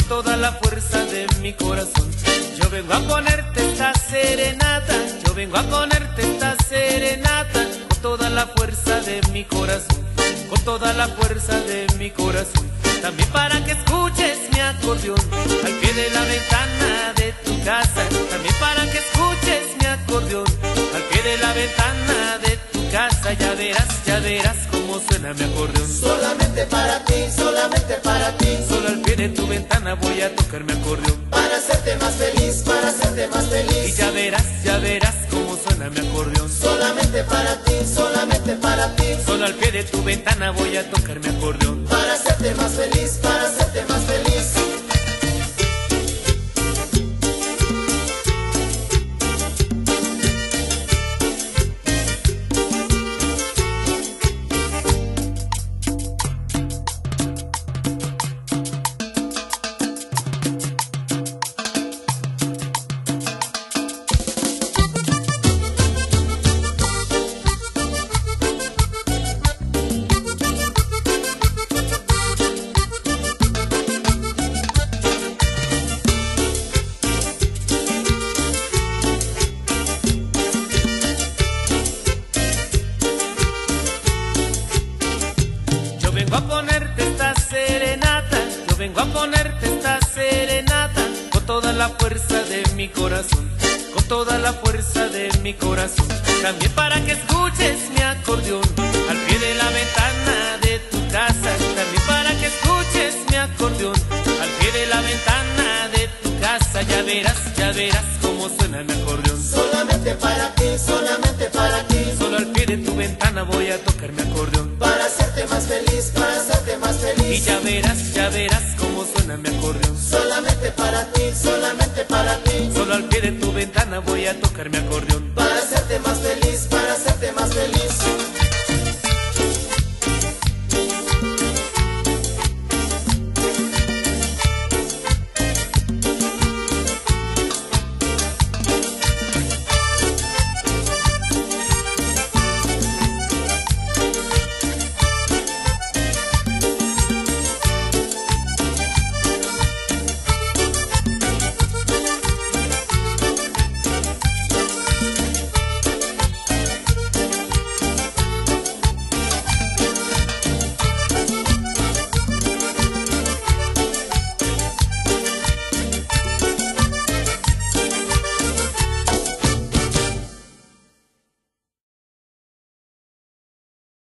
con toda la fuerza de mi corazón. Yo vengo a ponerte esta serenata, yo vengo a ponerte esta serenata, con toda la fuerza de mi corazón, con toda la fuerza de mi corazón. También para que escuches mi acordeón al pie de la ventana de tu casa. También para que escuches mi acordeón al pie de la ventana de tu casa. Ya verás cómo suena mi acordeón. Solamente para ti, solamente para ti. Solo al pie de tu ventana voy a tocar mi acordeón, Para hacerte más feliz, para hacerte más y feliz. ya verás cómo suena mi acordeón. Solamente para ti, solamente para ti. Solo al pie de tu ventana voy a tocar mi acordeón. Para hacerte más feliz, para hacerte más feliz. Yo vengo a ponerte esta serenata, yo vengo a ponerte esta serenata, con toda la fuerza de mi corazón, con toda la fuerza de mi corazón. También para que escuches mi acordeón al pie de la ventana de tu casa. También para que escuches mi acordeón al pie de la ventana de tu casa. Ya verás cómo suena mi acordeón. Solamente para ti, solamente para ti. Solo al pie de tu ventana voy a tocar mi acordeón, Para hacerte más feliz, para hacerte más y feliz. ya verás cómo suena mi acordeón. Solamente para ti, solamente para ti. Solo al pie de tu ventana voy a tocar mi acordeón, Para hacerte más feliz.